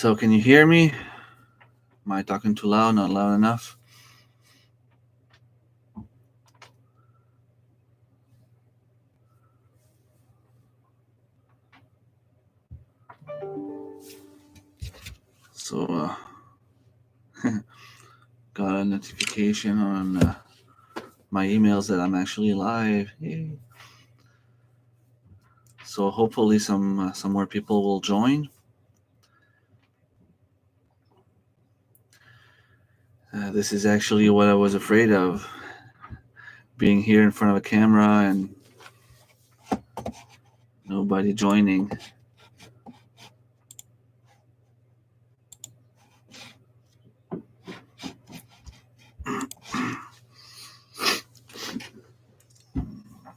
So can you hear me? Am I talking too loud? Not loud enough? So got a notification on my emails that I'm actually live. Yay. So hopefully some more people will join. This is actually what I was afraid of, being here in front of a camera and nobody joining.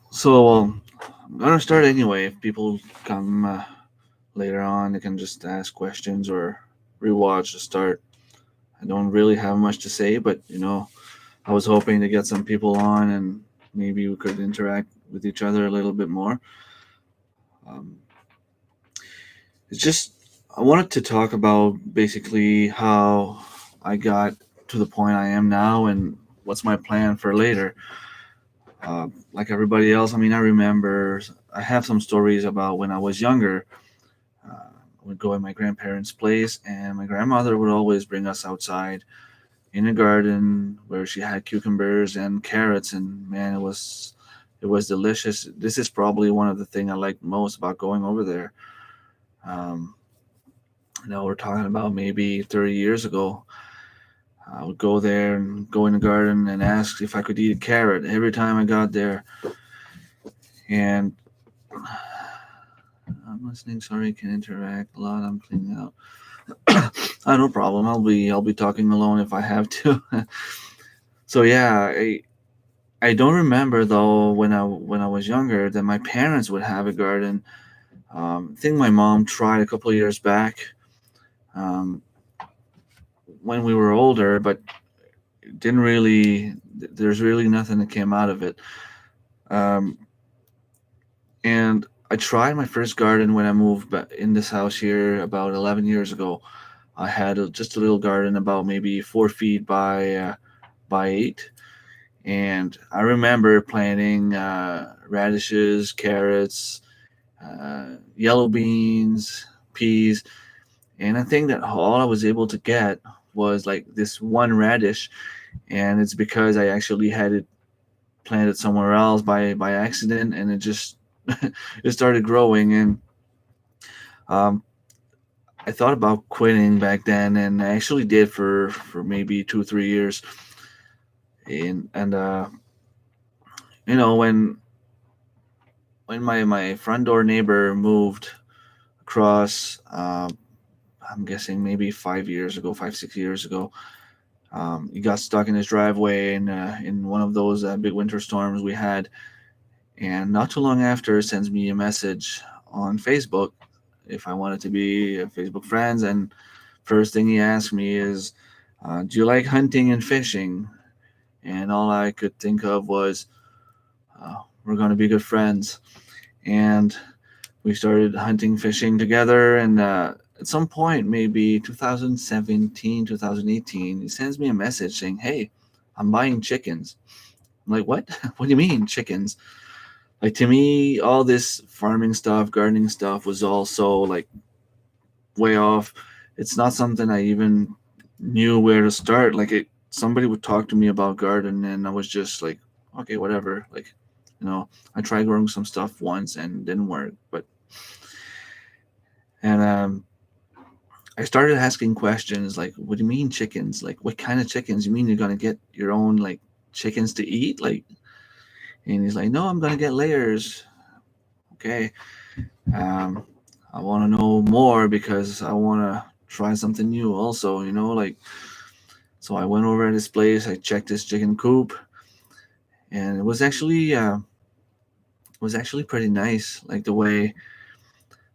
So I'm gonna start anyway. If people come later on, they can just ask questions or rewatch the start. I don't really have much to say, but I was hoping to get some people on and maybe we could interact with each other a little bit more. Um, it's just, I wanted to talk about basically how I got to the point I am now and what's my plan for later. Like everybody else, I mean, I have some stories about when I was younger. I would go at my grandparents' place, and my grandmother would always bring us outside in a garden where she had cucumbers and carrots, and man, it was delicious. This is probably one of the things I like most about going over there. Um, we're talking about maybe 30 years ago. I would go there and go in the garden and ask if I could eat a carrot every time I got there. And I'm listening. Sorry, can interact a lot. I'm cleaning out. No problem. I'll be talking alone if I have to. So yeah, I don't remember though when I was younger that my parents would have a garden. I think my mom tried a couple of years back um, when we were older, but it didn't really. There's really nothing that came out of it. Um, and I tried my first garden when I moved in this house here about 11 years ago. I had just a little garden about maybe 4 feet by 8, and I remember planting radishes, carrots, yellow beans, peas, and I think that all I was able to get was like this one radish, and it's because I actually had it planted somewhere else by accident, and it just it started growing, and um, I thought about quitting back then, and I actually did for maybe 2 3 years, and when my front door neighbor moved across, I'm guessing maybe 5 years ago, 5 6 years ago. He got stuck in his driveway in one of those big winter storms we had, and not too long after sends me a message on Facebook if I wanted to be Facebook friends. And first thing he asked me is, "Do you like hunting and fishing?" And all I could think of was, "We're going to be good friends." And we started hunting, fishing together, and at some point, maybe 2017, 2018, he sends me a message saying, "Hey, I'm buying chickens." I'm like, "What? What do you mean chickens?" Like, to me, all this farming stuff, gardening stuff was also like way off. It's not something I even knew where to start. Like, somebody would talk to me about garden, and I was just like, okay, whatever. Like, I tried growing some stuff once and didn't work, but and I started asking questions like, "What do you mean chickens? Like, what kind of chickens? You mean you're gonna get your own like chickens to eat?" Like, and he's like, "No, I'm gonna get layers." Okay, um, I want to know more because I want to try something new. Also, like, so I went over at his place. I checked his chicken coop, and it was actually pretty nice. Like the way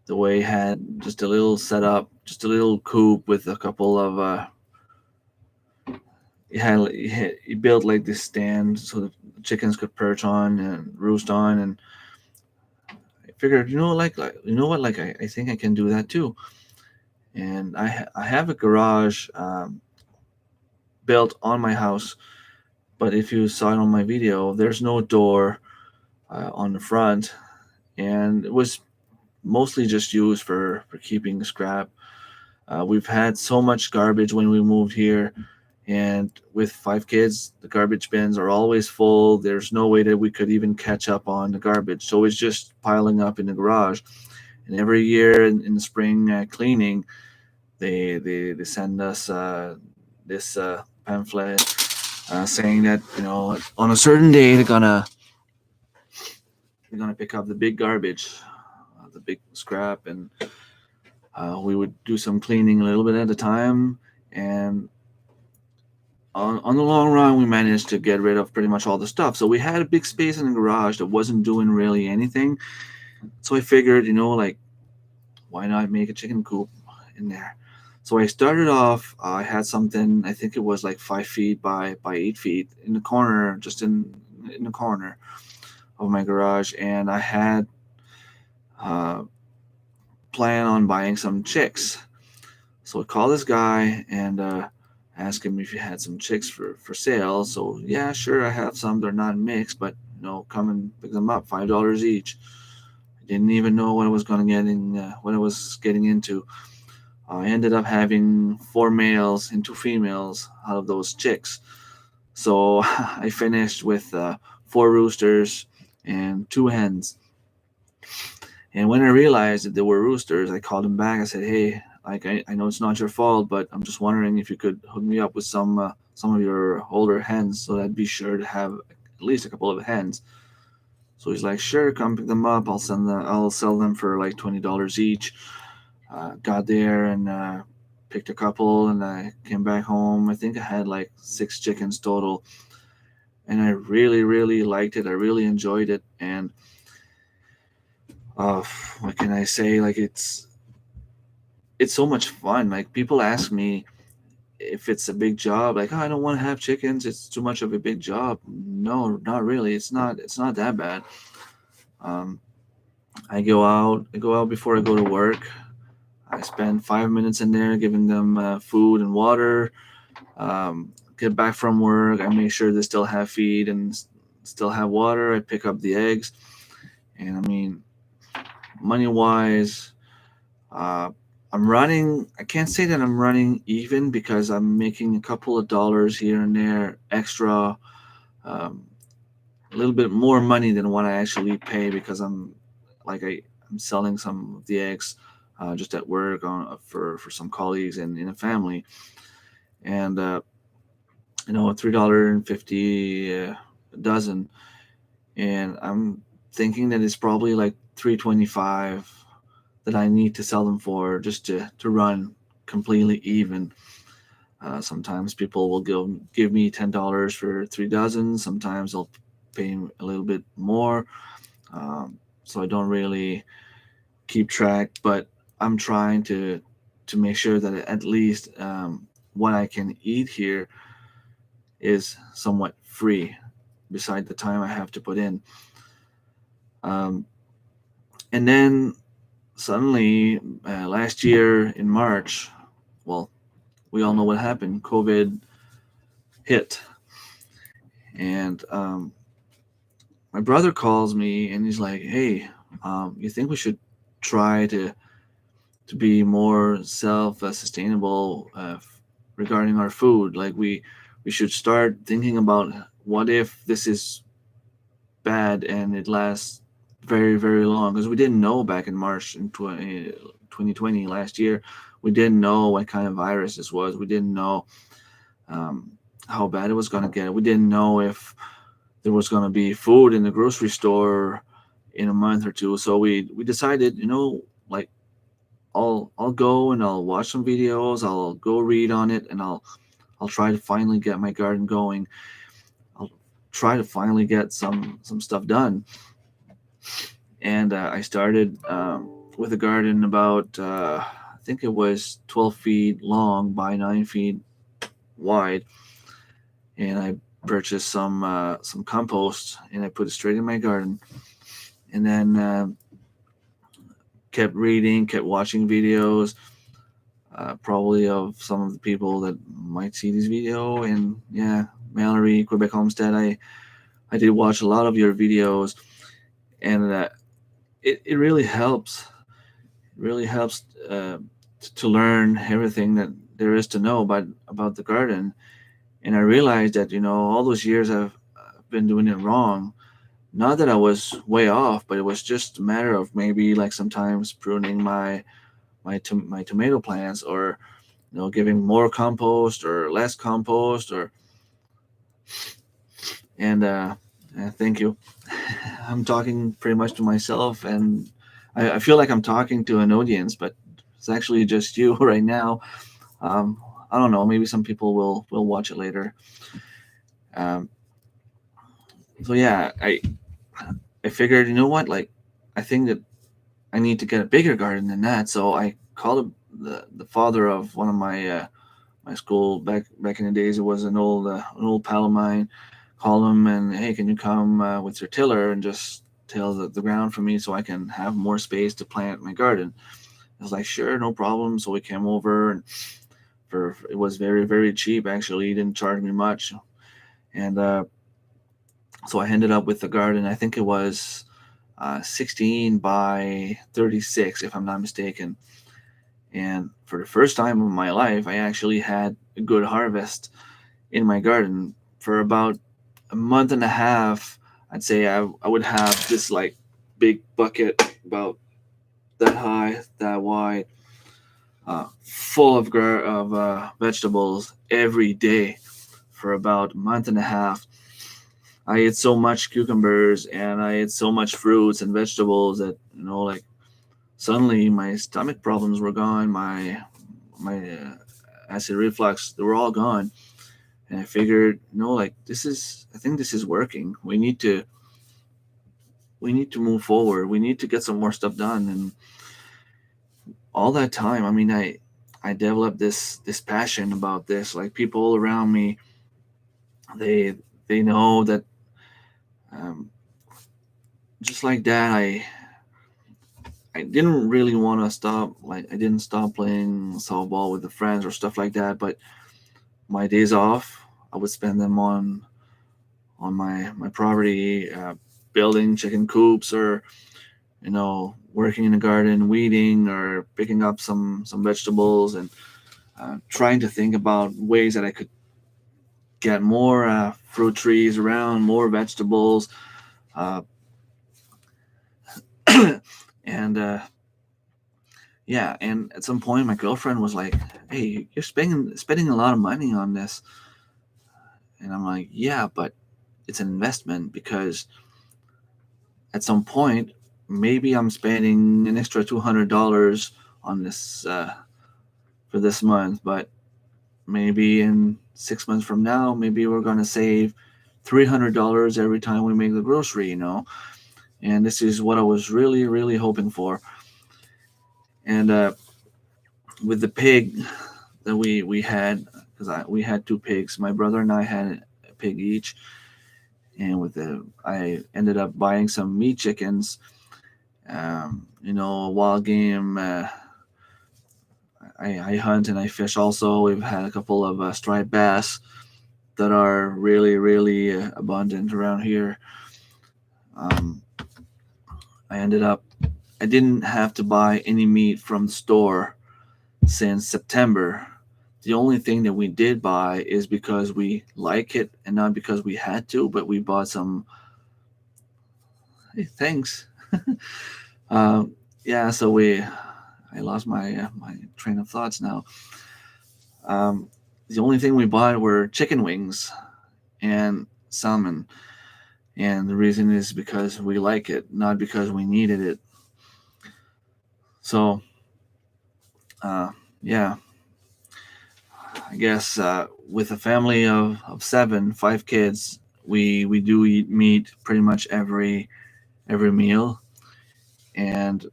it had just a little setup, just a little coop with a couple of he built like this stand so the chickens could perch on and roost on, and I figured, like you know what, like I think I can do that too. and I have a garage built on my house. But if you saw it on my video, there's no door on the front, and it was mostly just used for keeping scrap. We've had so much garbage when we moved here, and with 5 kids, the garbage bins are always full. There's no way that we could even catch up on the garbage, so it's just piling up in the garage. And every year in the spring cleaning, they send us this pamphlet saying that on a certain day they're gonna pick up the big garbage, the big scrap, and we would do some cleaning a little bit at a time. And on the long run, we managed to get rid of pretty much all the stuff. So we had a big space in the garage that wasn't doing really anything. So I figured, like, why not make a chicken coop in there? So I started off. I had something. I think it was like 5 feet by 8 feet in the corner, just in the corner of my garage, and I had uh, plan on buying some chicks. So I called this guy and asked him if he had some chicks for sale. So yeah, sure, I have some. They're not mixed, but come and pick them up. $5 each. I didn't even know what I was going to get in, what I was getting into. I ended up having 4 males and 2 females out of those chicks. So I finished with 4 roosters and 2 hens. And when I realized that they were roosters, I called him back. I said, "Hey, like I know it's not your fault, but I'm just wondering if you could hook me up with some of your older hens, so that I'd be sure to have at least a couple of hens." So he's like, "Sure, come pick them up. I'll sell them for like $20 each." Got there and picked a couple, and I came back home. I think I had like 6 chickens total, and I really, really liked it. I really enjoyed it, and uh, what can I say? Like it's so much fun. Like people ask me if it's a big job, like, "Oh, I don't want to have chickens. It's too much of a big job." No, not really. It's not. It's not that bad. Um, I go out before I go to work. I spend 5 minutes in there giving them food and water. Get back from work. I make sure they still have feed and still have water. I pick up the eggs, and I mean, money wise, Uh, I'm running. I can't say that I'm running even because I'm making a couple of dollars here and there extra, um, a little bit more money than what I actually pay because I'm selling some of the eggs just at work for some colleagues and in a family, and $3.50 a dozen, and I'm thinking that it's probably like 3.25 that I need to sell them for just to run completely even. Sometimes people will give me $10 for 3 dozen. Sometimes I'll pay a little bit more. So I don't really keep track, but I'm trying to make sure that at least what I can eat here is somewhat free, beside the time I have to put in. Um, and then suddenly, last year in March, well, we all know what happened. COVID hit, and my brother calls me and he's like, "Hey, you think we should try to be more self-sustainable regarding our food? Like we should start thinking about what if this is bad and it lasts very very long, because we didn't know back in March in 2020 last year. We didn't know what kind of virus this was. We didn't know um, how bad it was going to get. We didn't know if there was going to be food in the grocery store in a month or two. So we decided, like, I'll go and I'll watch some videos. I'll go read on it, and I'll try to finally get my garden going. I'll try to finally get some stuff done. And I started with a garden about I think it was 12 feet long by 9 feet wide, and I purchased some compost and I put it straight in my garden, and then kept reading, kept watching videos. probably of some of the people that might see this video. And yeah, Mallory, Quebec Homestead, I did watch a lot of your videos, and it really helps. It really helps to learn everything that there is to know about the garden. And I realized that all those years I've been doing it wrong. Not that I was way off, but it was just a matter of maybe like sometimes pruning my tomato plants, or giving more compost or less compost, or and thank you. I'm talking pretty much to myself, and I feel like I'm talking to an audience, but it's actually just you right now. Um, I don't know. Maybe some people will watch it later. Um, so yeah, I figured, what, like, I think that I need to get a bigger garden than that. So I called the father of one of my school back in the days. It was an old pal of mine. Call him and, hey, can you come with your tiller and just till the ground for me so I can have more space to plant my garden. I was like, sure, no problem. So we came over, and for it was very very cheap actually. He didn't charge me much, and so I ended up with the garden. I think it was 16 by 36, if I'm not mistaken. And for the first time in my life, I actually had a good harvest in my garden. For about a month and a half, I'd say I would have this like big bucket about that high, that wide, full of vegetables every day for about a month and a half. I ate so much cucumbers and I ate so much fruits and vegetables that like suddenly my stomach problems were gone. My acid reflux, they were all gone. And I figured, like, I think this is working. We need to move forward. We need to get some more stuff done. And all that time, I mean, I developed this passion about this. Like, people around me, they they know that, um, just like that, I didn't really want to stop. Like, I didn't stop playing softball with the friends or stuff like that. But my days off, I would spend them on my property, building chicken coops, or working in the garden, weeding, or picking up some vegetables, and trying to think about ways that I could get more fruit trees around, more vegetables, uh, and yeah. And at some point, my girlfriend was like, "Hey, you're spending a lot of money on this," and I'm like, "Yeah, but it's an investment, because at some point, maybe I'm spending an extra $200 on this for this month, but maybe in 6 months from now, maybe we're gonna save $300 every time we make the grocery. And this is what I was really, really hoping for. And with the pig that we had, because we had two pigs, my brother and I had a pig each, and I ended up buying some meat chickens. Wild game. I hunt and I fish also. We've had a couple of striped bass that are really, really abundant around here. Um, I ended up, I didn't have to buy any meat from the store since September. The only thing that we did buy is because we like it and not because we had to, but we bought some. Hey, thanks. Yeah, so I lost my train of thoughts now. Um, the only thing we bought were chicken wings and salmon. And the reason is because we like it, not because we needed it. So, uh, yeah, I guess with a family of seven, 5 kids, we do eat meat pretty much every meal. And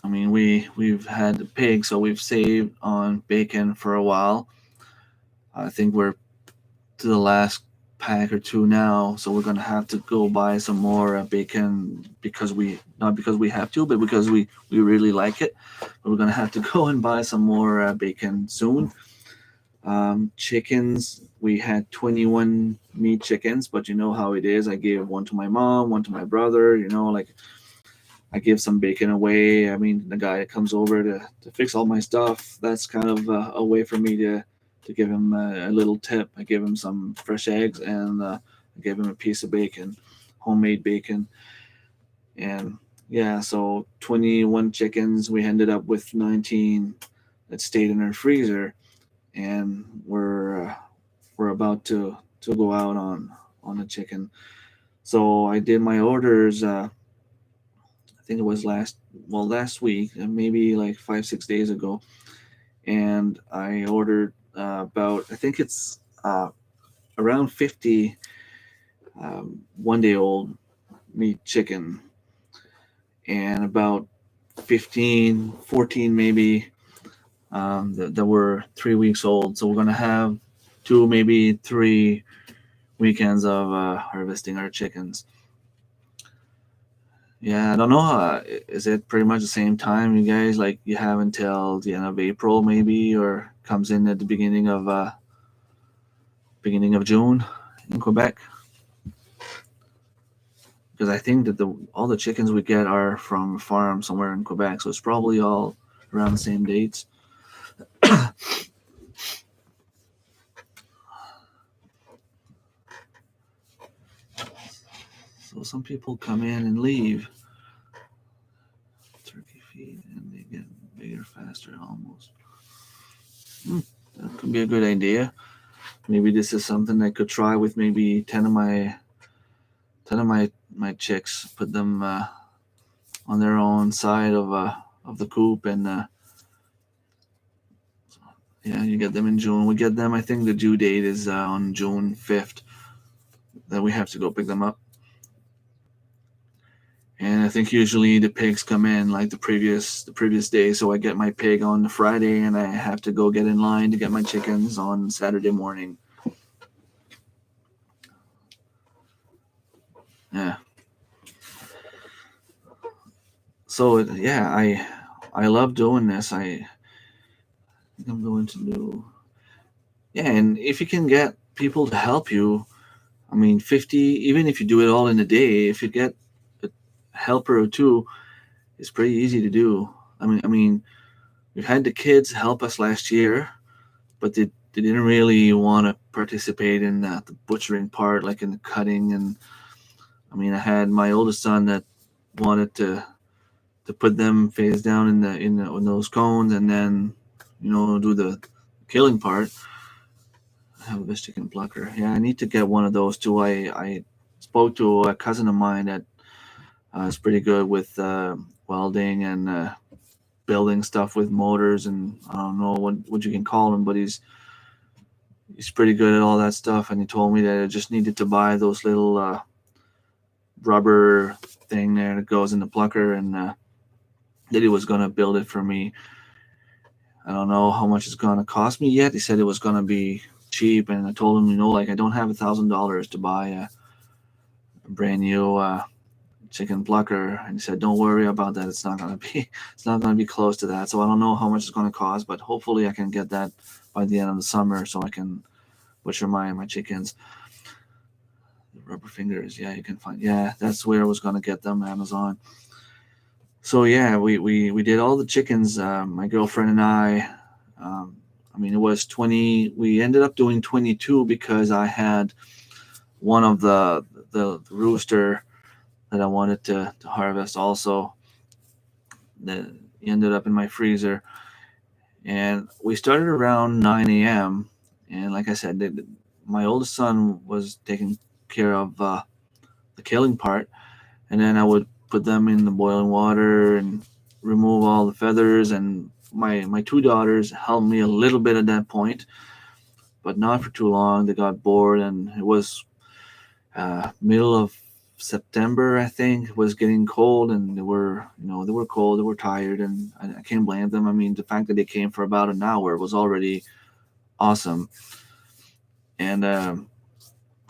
I mean, we've had pig, so we've saved on bacon for a while. I think we're to the last pack or two now, so we're gonna have to go buy some more bacon because we not because we have to, but because we really like it. But we're gonna have to go and buy some more bacon soon. Chickens, we had 21 meat chickens, but you know how it is. I gave one to my mom, one to my brother. Like I give some bacon away. I mean, the guy that comes over to fix all my stuff, that's kind of a way for me to give him a little tip. I give him some fresh eggs and I give him a piece of bacon, homemade bacon. And yeah, so 21 chickens. We ended up with 19 that stayed in our freezer, and we're about to go out on the chicken. So I did my orders. I think it was last week, maybe like 5 6 days ago, and I ordered about I think it's around 50 one day old meat chicken, and about 15 14 maybe that were 3 weeks old. So we're gonna have 2 maybe 3 weekends of harvesting our chickens. Yeah, I don't know. Is it pretty much the same time you guys like you have until the end of April maybe, or comes in at the beginning of June in Quebec? Because I think that the all the chickens we get are from a farm somewhere in Quebec, so it's probably all around the same dates. So some people come in and leave turkey feed, and they get bigger faster almost. Hmm, that could be a good idea. Maybe this is something I could try with maybe ten of my chicks. Put them on their own side of the coop, and yeah, you get them in June. We get them. I think the due date is on June 5th. That we have to go pick them up. And I think usually the pigs come in like the previous day. So I get my pig on the Friday, and I have to go get in line to get my chickens on Saturday morning. Yeah. So yeah, I love doing this. I think I'm going to do. Yeah, and if you can get people to help you, I mean, 50, even if you do it all in a day, if you get a helper or two, it's pretty easy to do. I mean, we've had the kids help us last year, but they didn't really want to participate in the butchering part, like in the cutting. And I mean, I had my oldest son that wanted to put them face down in those cones, and then do the killing part. I have a best chicken plucker. Yeah, I need to get one of those too. I spoke to a cousin of mine that is pretty good with welding and building stuff with motors, and I don't know what you can call him, but he's pretty good at all that stuff. And he told me that I just needed to buy those little rubber thing there that goes in the plucker, and that he was gonna build it for me. I don't know how much it's gonna cost me yet. He said it was gonna be cheap, and I told him, like I don't have $1,000 to buy a brand new chicken plucker. And he said, "Don't worry about that. It's not gonna be it's not gonna be close to that." So I don't know how much it's gonna cost, but hopefully I can get that by the end of the summer, so I can butcher my chickens. The rubber fingers, yeah, you can find. Yeah, that's where I was gonna get them, Amazon. So yeah, we did all the chickens. My girlfriend and I. Um, I mean, it was 20. We ended up doing 22 because I had one of the rooster that I wanted to harvest also. That ended up in my freezer, and we started around 9 a.m. And like I said, my oldest son was taking care of the killing part, and then I would put them in the boiling water and remove all the feathers. And my two daughters helped me a little bit at that point, but not for too long. They got bored, and it was middle of September, I think. It was getting cold, and they were cold, they were tired, and I can't blame them. I mean, the fact that they came for about an hour was already awesome. And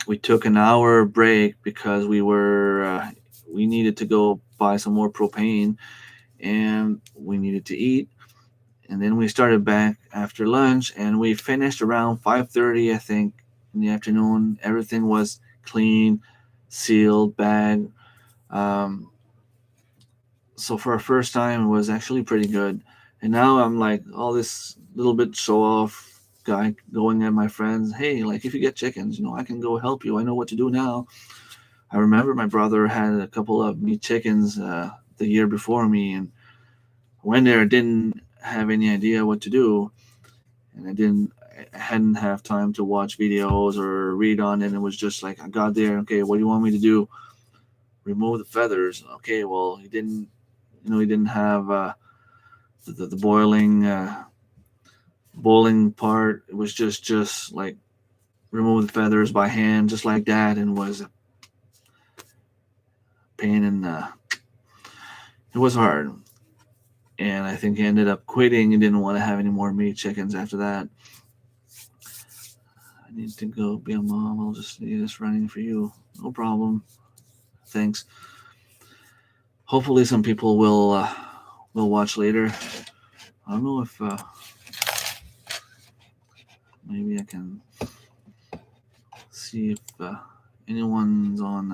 We took an hour break because we needed to go buy some more propane, and we needed to eat. And then we started back after lunch, and we finished around 5:30, I think, in the afternoon. Everything was clean, sealed, bagged. Um, so for our first time, it was actually pretty good. And now I'm like all this little bit show off guy going at my friends. Hey, like if you get chickens, I can go help you. I know what to do now. I remember my brother had a couple of meat chickens the year before me, and went there, didn't have any idea what to do, and I hadn't have time to watch videos or read on it. It was just like I got there. Okay, what do you want me to do? Remove the feathers. Okay, well he didn't have the boiling part. It was just like remove the feathers by hand, just like that, and was a pain, and it was hard. And I think he ended up quitting and didn't want to have any more meat chickens after that. I need to go be a mom. I'll just need this running for you. No problem. Thanks. Hopefully, some people will watch later. I don't know if maybe I can see if anyone's on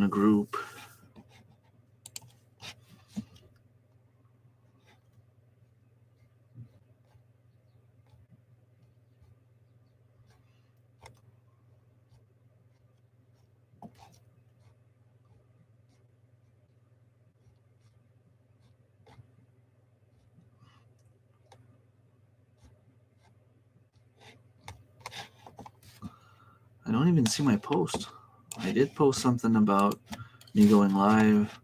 a group. I don't even see my post. I did post something about me going live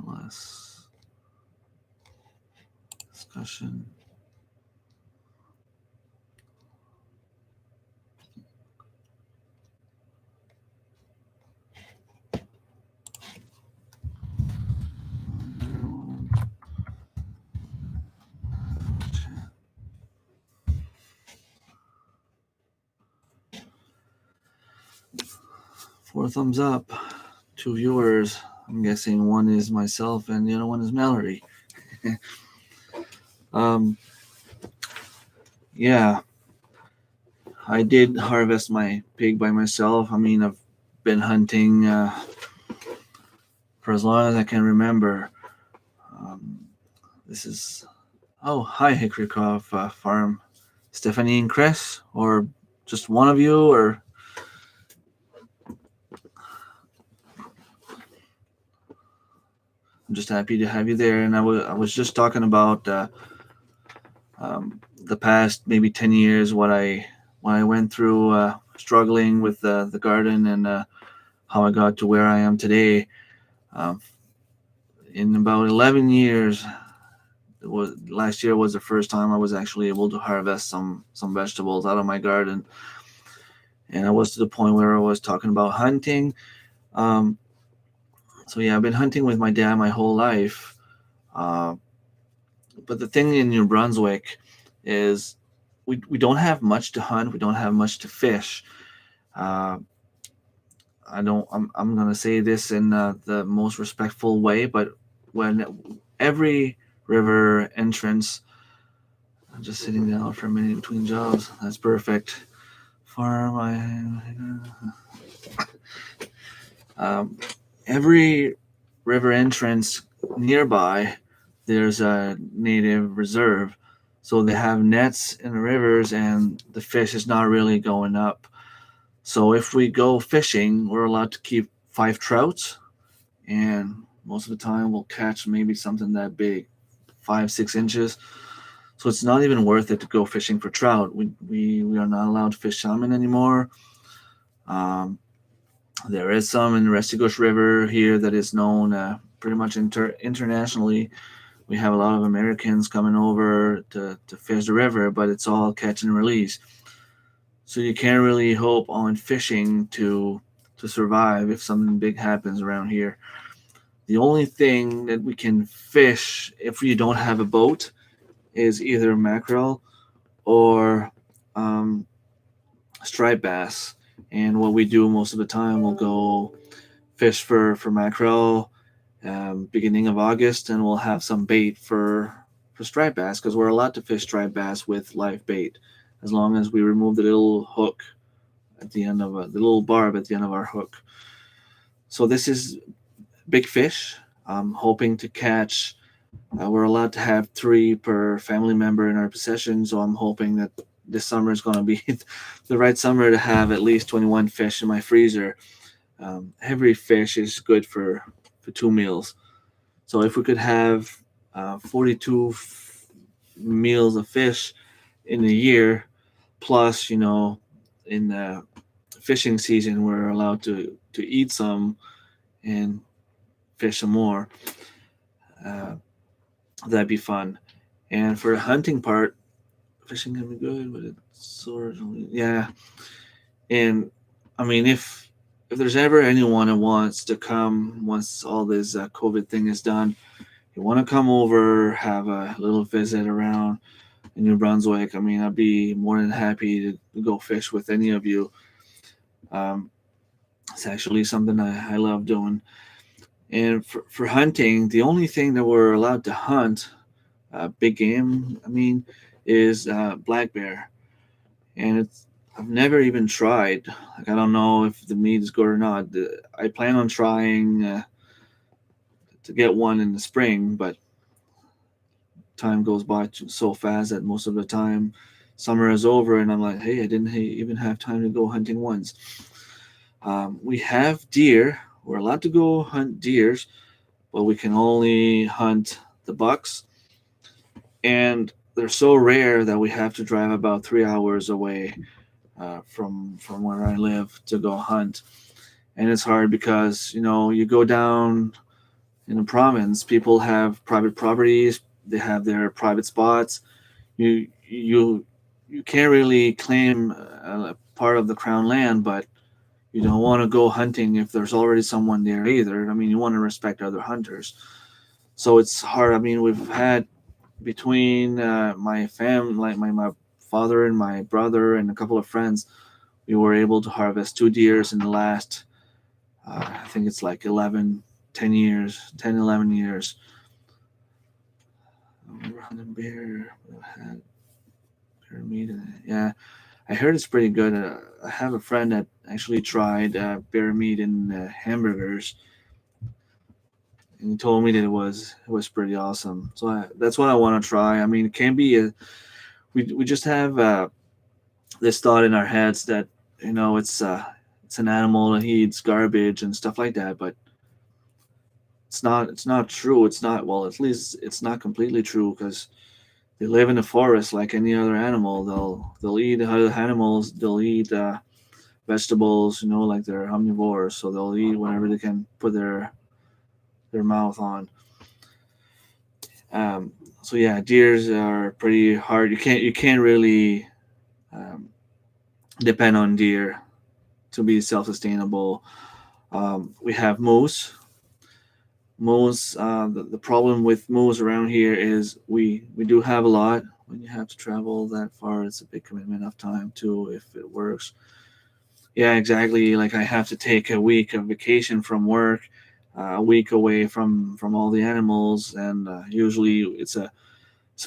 last discussion. Four thumbs up, two viewers. I'm guessing one is myself and the other one is Mallory. um, yeah, I did harvest my pig by myself. I mean, I've been hunting for as long as I can remember. Um, this is hi Hickorycroft Farm, Stephanie and Chris, or just one of you, or I'm just happy to have you there. And I was just talking about the past maybe 10 years, what I went through struggling with the garden, and how I got to where I am today. Um, in about 11 years, last year was the first time I was actually able to harvest some vegetables out of my garden, and I was to the point where I was talking about hunting. Um, so yeah, I've been hunting with my dad my whole life. Uh, but the thing in New Brunswick is we don't have much to hunt. We don't have much to fish. Uh, I'm gonna say this in the most respectful way, but when every river entrance, I'm just sitting down for a minute between jobs. That's perfect. Farm, um, every river entrance nearby, there's a native reserve. So they have nets in the rivers, and the fish is not really going up. So if we go fishing, we're allowed to keep 5 trouts, and most of the time we'll catch maybe something that big, 5, 6 inches. So it's not even worth it to go fishing for trout. We are not allowed to fish salmon anymore. Um, there is some in the Restigouche River here that is known pretty much internationally. We have a lot of Americans coming over to fish the river, but it's all catch and release. So you can't really hope on fishing to to survive if something big happens around here. The only thing that we can fish if we don't have a boat is either mackerel or um, striped bass. And what we do most of the time, we'll go fish for mackerel beginning of August, and we'll have some bait for striped bass because we're allowed to fish striped bass with live bait as long as we remove the little hook at the end of the little barb at the end of our hook. So this is big fish. I'm hoping to catch. We're allowed to have three per family member in our possession, so I'm hoping that this summer is going to be the right summer to have at least 21 fish in my freezer. Every fish is good for 2 meals. So if we could have 42 meals of fish in a year, plus, in the fishing season, we're allowed to eat some and fish some more. Uh, that'd be fun. And for the hunting part, fishing can be good, but it's sort of, yeah. And I mean, if there's ever anyone who wants to come once all this COVID thing is done, you want to come over, have a little visit around in New Brunswick, I mean, I'd be more than happy to go fish with any of you. Um, it's actually something I love doing. And for hunting, the only thing that we're allowed to hunt, big game, I mean, is black bear. And I've never even tried. Like, I don't know if the meat is good or not. I plan on trying to get one in the spring, but time goes by so fast that most of the time summer is over and I'm like, hey, I didn't even have time to go hunting once. We have deer. We're allowed to go hunt deers, but we can only hunt the bucks. And they're so rare that we have to drive about 3 hours away from where I live to go hunt. And it's hard because, you go down in a province, people have private properties, they have their private spots. You can't really claim a part of the crown land, but you don't want to go hunting if there's already someone there either. I mean, you want to respect other hunters. So it's hard. I mean, we've had between my family, like my father and my brother and a couple of friends, we were able to harvest 2 deers in the last, I think it's like 10 years, 10, 11 years. Hunting bear, had bear meat in it. Yeah, I heard it's pretty good. I have a friend that actually tried bear meat in hamburgers, and he told me that it was pretty awesome. So that's what I want to try. I mean, it can be we just have this thought in our heads that it's an animal that eats garbage and stuff like that, but it's not true. It's not, well, at least it's not completely true because they live in the forest like any other animal. They'll eat other animals. They'll eat vegetables. Like they're omnivores, so they'll eat whatever they can put their mouth on. Um, so yeah, deers are pretty hard. You can't really um, depend on deer to be self-sustainable. We have moose. Moose. The problem with moose around here is we do have a lot. When you have to travel that far, it's a big commitment of time too. If it works, yeah, exactly. Like I have to take a week of vacation from work, a week away from all the animals, and usually it's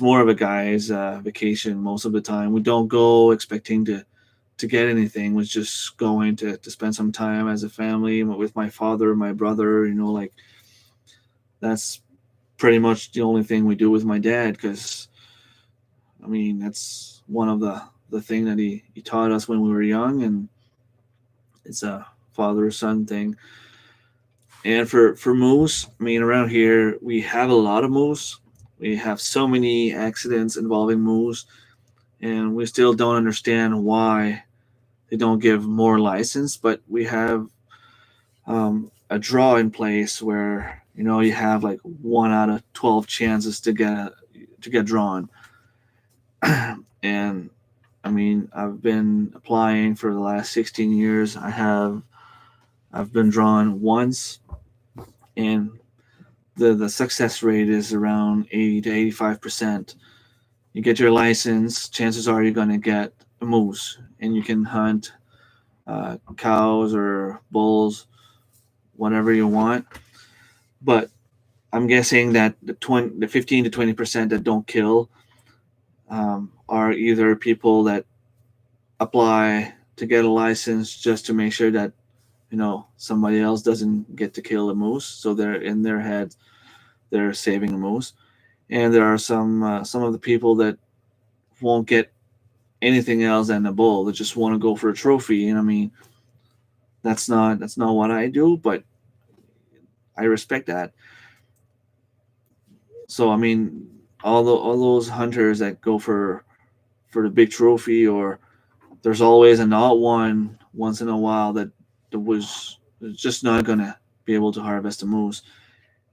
more of a guy's vacation most of the time. We don't go expecting to get anything. We're just going to spend some time as a family with my father, my brother. Like that's pretty much the only thing we do with my dad because I mean that's one of the thing that he taught us when we were young, and it's a father son thing. And for moose, I mean, around here we have a lot of moose. We have so many accidents involving moose, and we still don't understand why they don't give more license. But we have a draw in place where you have like 1 out of 12 chances to get drawn. And I mean, I've been applying for the last 16 years. I have I've been drawn once, and the success rate is around 80 to 85%. You get your license, chances are you're going to get a moose, and you can hunt cows or bulls, whatever you want. But I'm guessing that the 15 to 20% that don't kill are either people that apply to get a license just to make sure that somebody else doesn't get to kill a moose, so they're in their head they're saving a moose. And there are some of the people that won't get anything else than a bull. They just want to go for a trophy. And I mean, that's not what I do, but I respect that. So I mean, all those hunters that go for the big trophy, or there's always an odd one once in a while that was just not gonna be able to harvest a moose.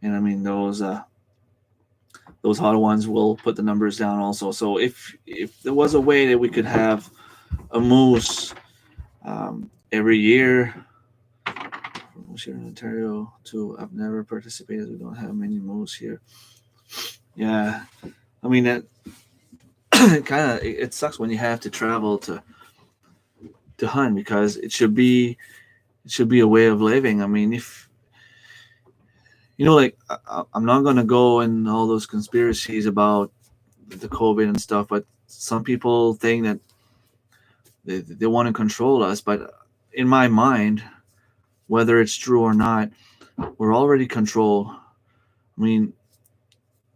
And I mean, those hot ones will put the numbers down also. So if there was a way that we could have a moose every year, moose here in Ontario too. I've never participated. We don't have many moose here. Yeah, I mean that kind of it sucks when you have to travel to hunt, because it should be a way of living. I mean, if like I'm not gonna go in all those conspiracies about the COVID and stuff, but some people think that they want to control us. But in my mind, whether it's true or not, we're already controlled. I mean,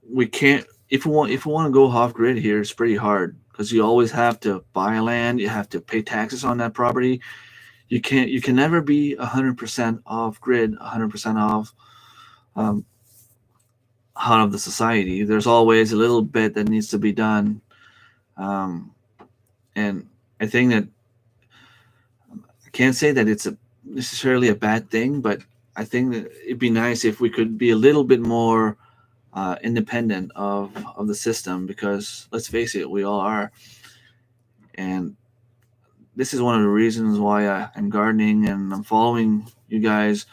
we can't if we want to go off grid here. It's pretty hard because you always have to buy land, you have to pay taxes on that property. You can never be 100% off grid, 100% off um, out of the society. There's always a little bit that needs to be done, um, and I think that I can't say that it's necessarily a bad thing, but I think that it'd be nice if we could be a little bit more independent of the system, because let's face it, we all are. And this is one of the reasons why I'm gardening and I'm following you guys,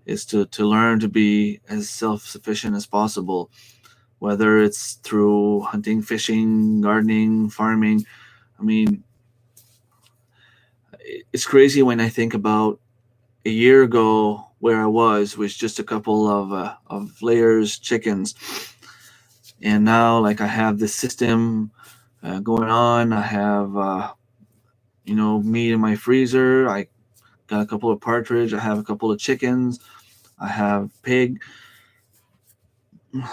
is to learn to be as self-sufficient as possible, whether it's through hunting, fishing, gardening, farming. I mean, it's crazy when I think about a year ago where I was just a couple of layers chickens, and now like I have this system going on. I have meat in my freezer. I got a couple of partridge. I have a couple of chickens. I have pig.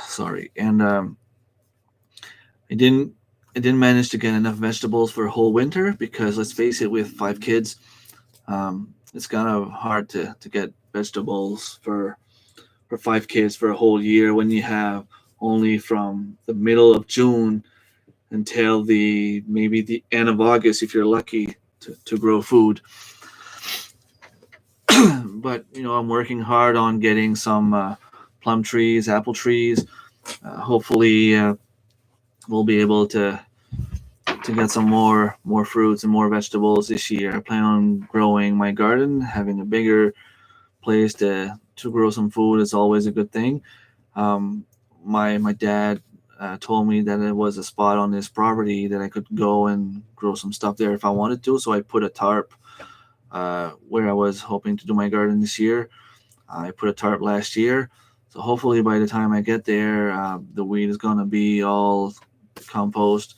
Sorry, and I didn't I didn't manage to get enough vegetables for a whole winter because let's face it, with 5 kids, it's kind of hard to get vegetables for 5 kids for a whole year when you have only from the middle of June until the maybe the end of August if you're lucky to grow food. But I'm working hard on getting some plum trees, apple trees. Hopefully, we'll be able to get some more fruits and more vegetables this year. I plan on growing my garden, having a bigger place to grow some food is always a good thing. Um, my dad told me that it was a spot on this property that I could go and grow some stuff there if I wanted to. So I put a tarp where I was hoping to do my garden this year. I put a tarp last year. So hopefully by the time I get there, the weed is gonna be all compost,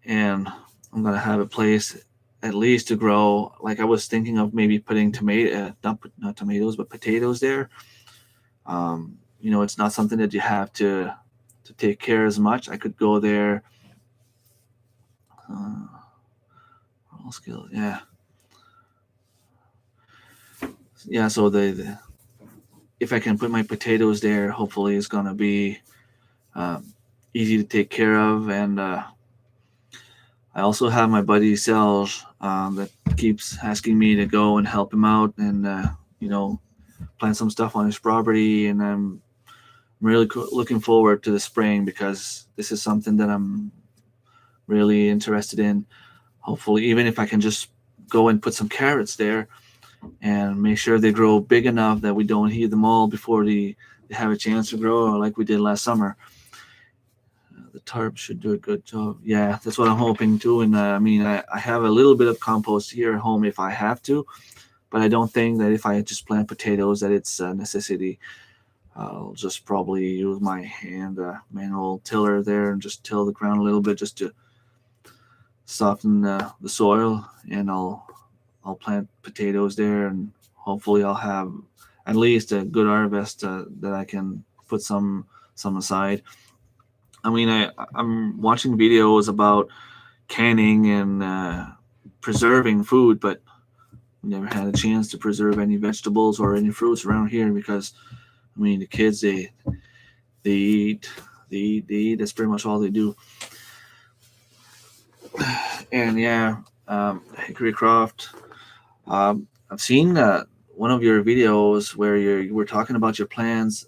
and I'm gonna have a place at least to grow. Like I was thinking of maybe putting not tomatoes, but potatoes there. It's not something that you have to take care as much. I could go there. Uh, all skills, yeah, yeah. So the if I can put my potatoes there, hopefully it's gonna be um, easy to take care of. And I also have my buddy Serge that keeps asking me to go and help him out and you know plant some stuff on his property. And I'm really looking forward to the spring because this is something that I'm really interested in. Hopefully, even if I can just go and put some carrots there, and make sure they grow big enough that we don't heat them all before they have a chance to grow, like we did last summer. The tarp should do a good job. Yeah, that's what I'm hoping too. And I mean, I have a little bit of compost here at home if I have to, but I don't think that if I just plant potatoes that it's a necessity. I'll just probably use my hand manual tiller there and just till the ground a little bit just to soften the soil, and I'll plant potatoes there, and hopefully I'll have at least a good harvest that I can put some aside. I mean, I'm watching videos about canning and preserving food, but never had a chance to preserve any vegetables or any fruits around here because I mean the kids they eat they eat. That's pretty much all they do. And yeah, Hickory Croft. I've seen one of your videos where you were talking about your plans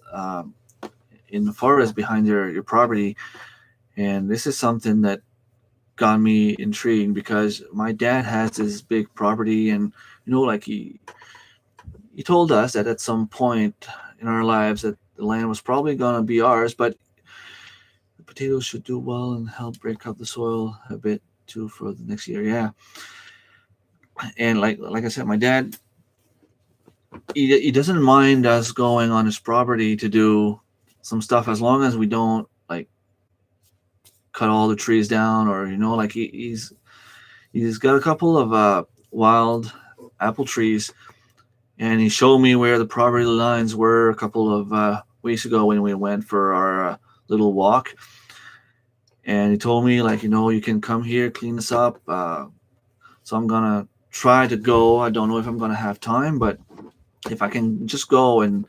in the forest behind your property, and this is something that got me intrigued because my dad has this big property, and like he told us that at some point in our lives that the land was probably gonna be ours, but the potatoes should do well and help break up the soil a bit too for the next year. Yeah, and like I said, my dad he doesn't mind us going on his property to do some stuff as long as we don't like cut all the trees down or like he's got a couple of wild apple trees, and he showed me where the property lines were a couple of weeks ago when we went for our little walk, and he told me like you can come here clean this up. So I'm gonna try to go. I don't know if I'm gonna have time, but if I can just go. And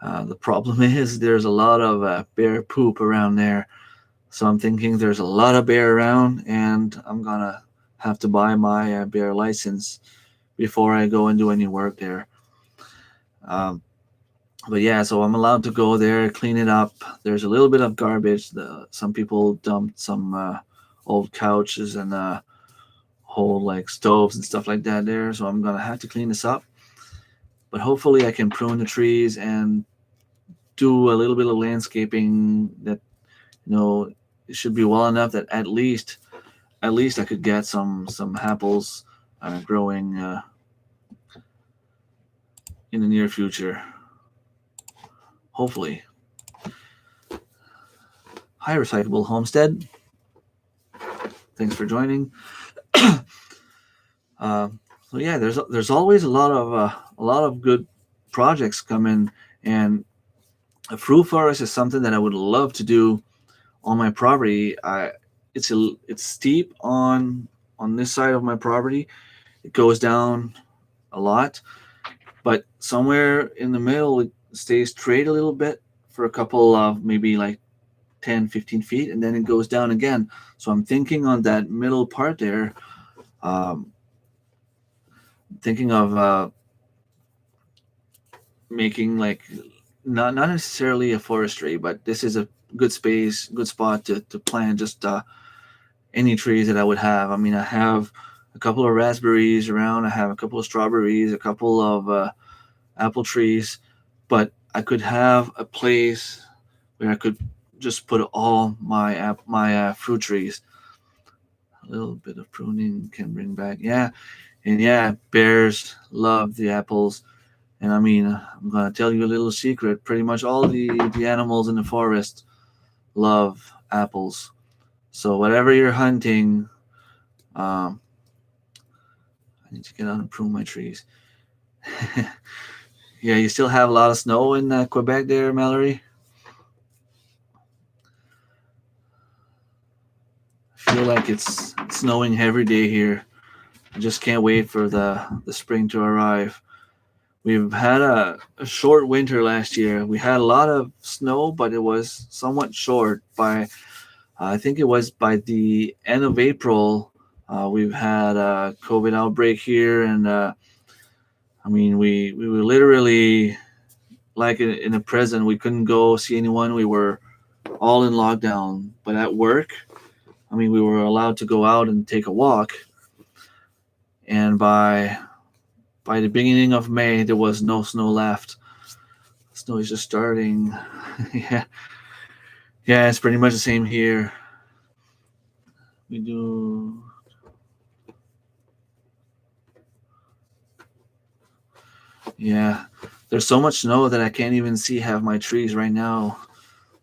the problem is there's a lot of bear poop around there, so I'm thinking there's a lot of bear around, and I'm gonna have to buy my bear license before I go and do any work there. Um, but yeah, so I'm allowed to go there, clean it up. There's a little bit of garbage. Some people dumped some old couches and whole like stoves and stuff like that there. So I'm gonna have to clean this up. But hopefully I can prune the trees and do a little bit of landscaping that it should be well enough that at least I could get some apples growing in the near future. Hopefully. Hi, Recyclable Homestead. Thanks for joining. So yeah, there's always a lot of good projects coming, and a fruit forest is something that I would love to do on my property. It's steep on this side of my property. It goes down a lot, but somewhere in the middle it stays straight a little bit for a couple of maybe like 10-15 feet, and then it goes down again. So I'm thinking on that middle part there, um, thinking of making like not necessarily a forestry, but this is a good space, good spot to plant just any trees that I would have. I mean, I have a couple of raspberries around, I have a couple of strawberries, a couple of apple trees, but I could have a place where I could just put all my fruit trees. A little bit of pruning can bring back, yeah, and yeah, bears love the apples. And I mean, I'm gonna tell you a little secret. Pretty much all the animals in the forest love apples. So whatever you're hunting, um, I need to get out and prune my trees. Yeah, you still have a lot of snow in Quebec there, Mallory. I feel like it's snowing every day here. I just can't wait for the spring to arrive. We've had a short winter last year. We had a lot of snow, but it was somewhat short. I think it was by the end of April, we've had a COVID outbreak here, and I mean, we were literally like in a prison. We couldn't go see anyone. We were all in lockdown. But at work, I mean, we were allowed to go out and take a walk. And by By the beginning of May, there was no snow left. Snow is just starting. Yeah, yeah, it's pretty much the same here. We do. Yeah, there's so much snow that I can't even see half my trees right now.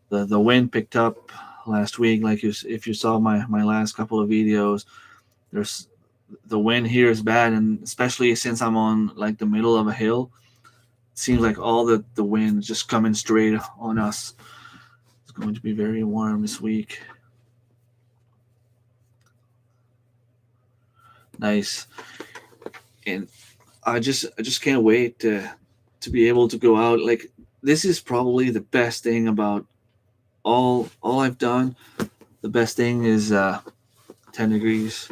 The wind picked up last week, like if you saw my last couple of videos. There's the wind here is bad, and especially since I'm on like the middle of a hill, it seems like all the wind is just coming straight on us. It's going to be very warm this week. Nice, and I just can't wait to be able to go out. Like this is probably the best thing about all I've done. The best thing is 10 degrees.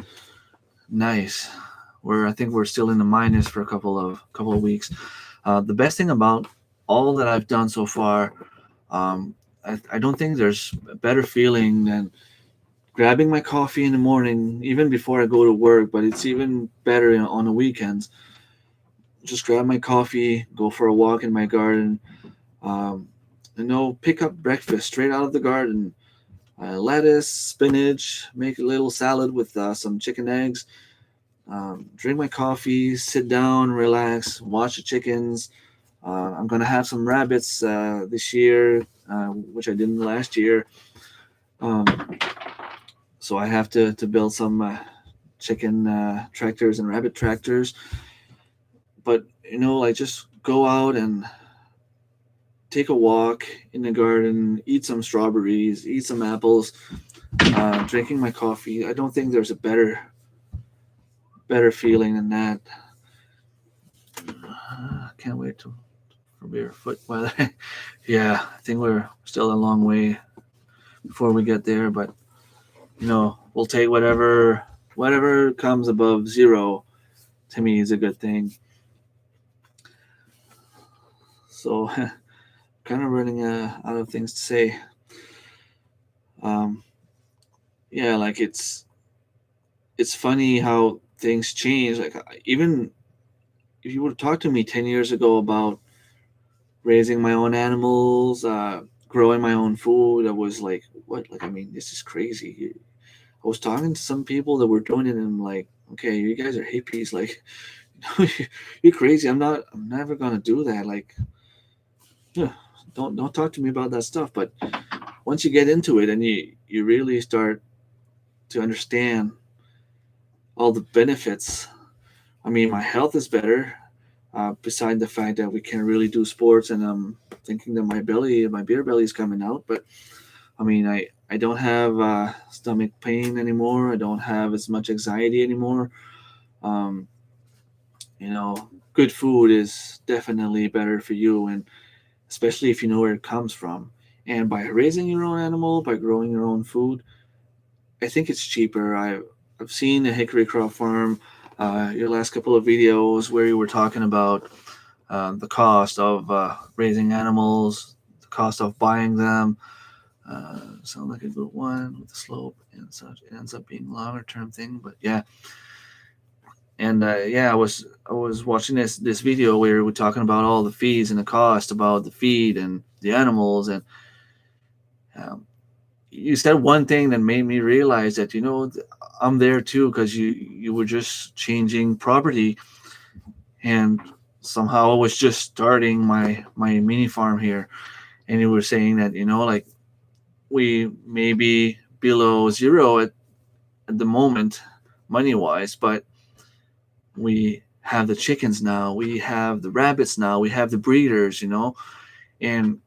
Nice. I think we're still in the minus for a couple of weeks. The best thing about all that I've done so far, I don't think there's a better feeling than grabbing my coffee in the morning, even before I go to work. But it's even better on the weekends. Just grab my coffee, go for a walk in my garden, um, pick up breakfast straight out of the garden. Lettuce, spinach, make a little salad with some chicken eggs, drink my coffee, sit down, relax, watch the chickens. I'm gonna have some rabbits this year, which I didn't last year. Um, so I have to build some chicken tractors and rabbit tractors. But like just go out and take a walk in the garden, eat some strawberries, eat some apples, drinking my coffee. I don't think there's a better feeling than that. Can't wait for barefoot weather. Yeah, I think we're still a long way before we get there, but we'll take whatever comes above zero. To me, is a good thing. So, kind of running out of things to say. Um, yeah, like it's funny how things change. Like even if you would have talked to me 10 years ago about raising my own animals, growing my own food, I was like, what? Like, I mean, this is crazy. I was talking to some people that were doing it, and I'm like, okay, you guys are hippies. Like, you're crazy. I'm never gonna do that. Like, yeah, don't talk to me about that stuff. But once you get into it and you really start to understand all the benefits. I mean, my health is better. Beside the fact that we can't really do sports, and I'm thinking that my beer belly is coming out. But I mean, I don't have stomach pain anymore. I don't have as much anxiety anymore. Um, good food is definitely better for you, and especially if you know where it comes from. And by raising your own animal, by growing your own food, I think it's cheaper. I've seen a hickory crop farm. Your last couple of videos where you were talking about the cost of raising animals, the cost of buying them. Sound like a good one with the slope and such. It ends up being a longer term thing, but yeah. And yeah, I was watching this video where we're talking about all the fees and the cost about the feed and the animals, and um, you said one thing that made me realize that I'm there too, because you were just changing property, and somehow I was just starting my mini farm here, and you were saying that like we may be below zero at the moment, money wise, but we have the chickens now, we have the rabbits now, we have the breeders, and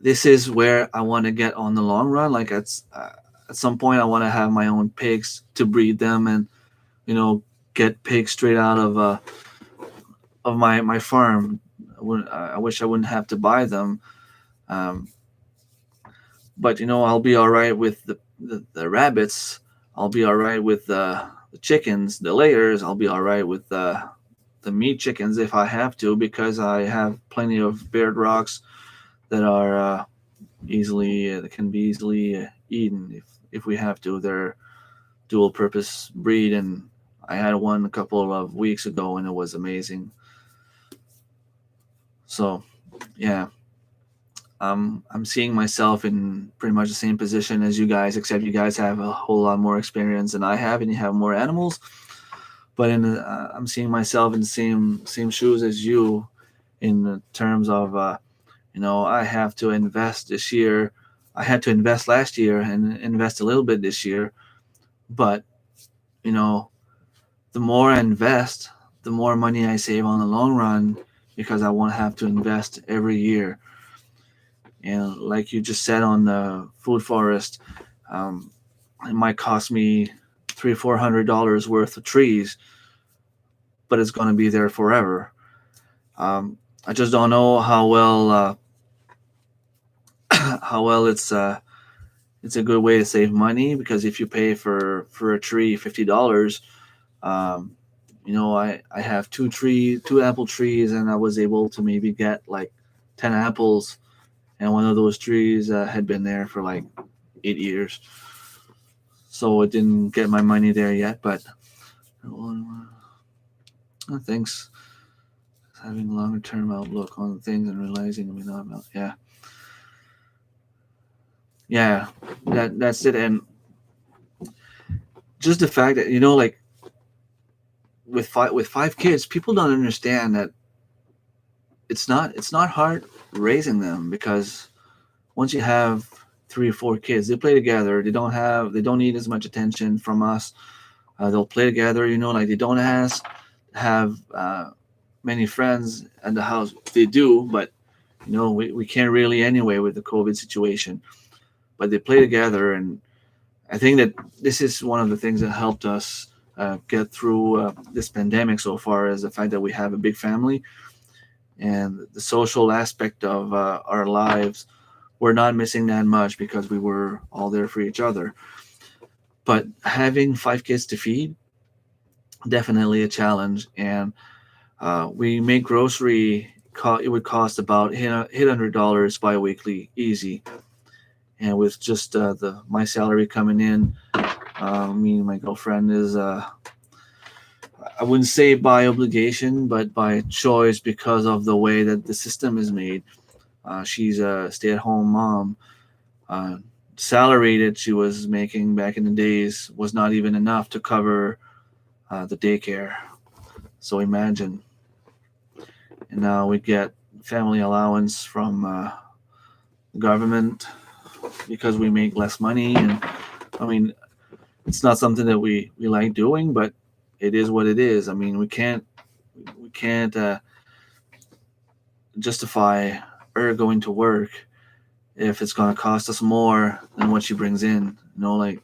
this is where I want to get on the long run. Like at some point, I want to have my own pigs to breed them, and get pigs straight out of my farm. I wish I wouldn't have to buy them, um, but I'll be all right with the rabbits. I'll be all right with the chickens, the layers. I'll be all right with the meat chickens if I have to, because I have plenty of beard rocks that are that can be easily eaten if we have to. They're dual purpose breed, and I had one a couple of weeks ago, and it was amazing. So yeah, I'm seeing myself in pretty much the same position as you guys, except you guys have a whole lot more experience than I have, and you have more animals. But I'm seeing myself in the same shoes as you, in terms of I have to invest this year. I had to invest last year and invest a little bit this year, but you know, the more I invest, the more money I save on the long run because I won't have to invest every year. And like you just said on the food forest, um, it might cost me $300-400 worth of trees, but it's going to be there forever. I just don't know how well how well it's a good way to save money, because if you pay for a tree $50, um, I have two apple trees, and I was able to maybe get like 10 apples, and one of those trees had been there for like 8 years, so it didn't get my money there yet. But thanks, having a longer term outlook on things and realizing we not about yeah, that's it. And just the fact that like with five kids, people don't understand that it's not hard raising them, because once you have 3 or 4 kids, they play together. They don't need as much attention from us. They'll play together. Like they don't have many friends at the house. They do, but we can't really anyway with the COVID situation. But they play together, and I think that this is one of the things that helped us get through this pandemic so far, is the fact that we have a big family, and the social aspect of our lives. We're not missing that much because we were all there for each other. But having 5 kids to feed, definitely a challenge. And we make grocery. It would cost about $800 bi-weekly, easy. And with just the my salary coming in, me and my girlfriend is I wouldn't say by obligation, but by choice, because of the way that the system is made. She's a stay-at-home mom. Uh, Salary that she was making back in the days was not even enough to cover the daycare. So imagine. And now we get family allowance from the government because we make less money. And I mean, it's not something that we like doing, but it is what it is. I mean, we can't justify her going to work if it's going to cost us more than what she brings in. Like,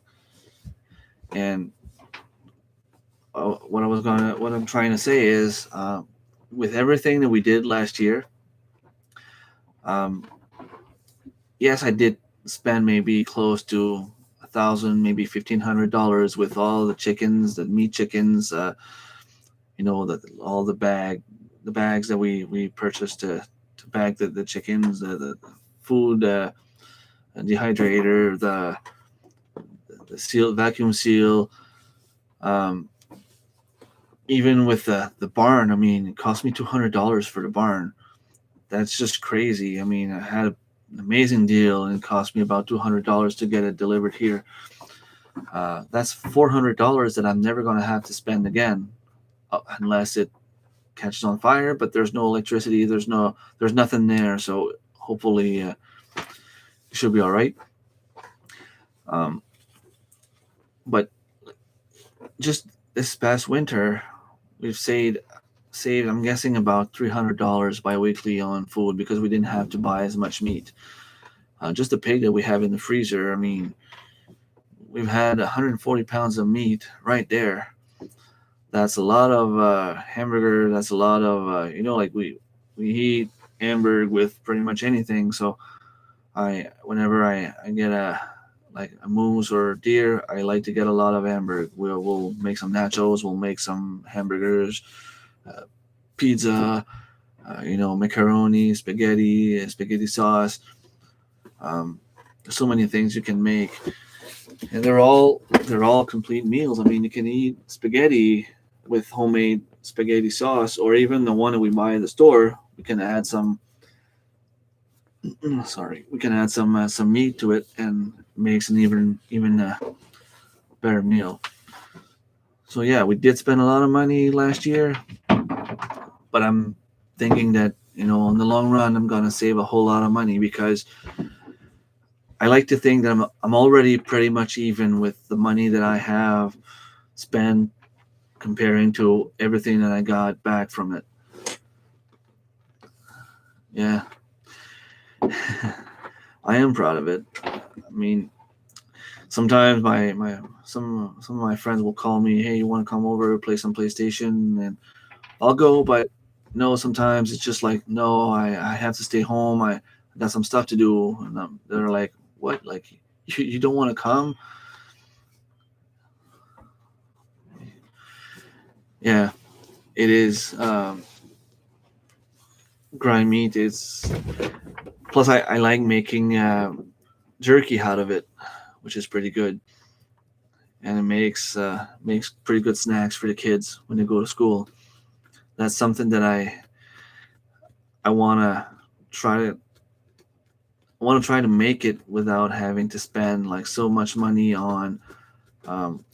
and what I'm trying to say is, with everything that we did last year, um, yes, I did spend maybe close to 1,000, maybe $1,500 with all the chickens, the meat chickens, all the bags that we purchased to bag the chickens, the food, dehydrator, the seal, vacuum seal. Um, Even with the barn, I mean, it cost me $200 for the barn. That's just crazy. I mean, I had an amazing deal, and it cost me about $200 to get it delivered here. That's $400 that I'm never going to have to spend again, unless it catches on fire. But there's no electricity. There's nothing there. So hopefully, it should be all right. Um, but just this past winter, we've saved, I'm guessing, about $300 bi-weekly on food, because we didn't have to buy as much meat. Just the pig that we have in the freezer, I mean, we've had 140 pounds of meat right there. That's a lot of hamburger. That's a lot of like we eat hamburger with pretty much anything. So whenever I get a moose or deer, I like to get a lot of hamburger. We'll make some nachos. We'll make some hamburgers, uh, pizza, macaroni, spaghetti sauce. There's so many things you can make. and they're all complete meals. I mean, you can eat spaghetti with homemade spaghetti sauce, or even the one that we buy at the store. We can add some, sorry, we can add some meat to it, and makes an even better meal. So yeah, we did spend a lot of money last year, but I'm thinking that in the long run, I'm gonna save a whole lot of money because I like to think that I'm already pretty much even with the money that I have spent comparing to everything that I got back from it. Yeah, I am proud of it. I mean, sometimes some of my friends will call me, "Hey, you want to come over play some PlayStation?" And I'll go, but no, sometimes it's just like, no, I have to stay home. I got some stuff to do, and they're like, "What? Like, you don't want to come?" Yeah, it is. Grind meat is. Plus, I like making jerky out of it, which is pretty good, and it makes pretty good snacks for the kids when they go to school. That's something that I try to want to try to make it without having to spend like so much money on um,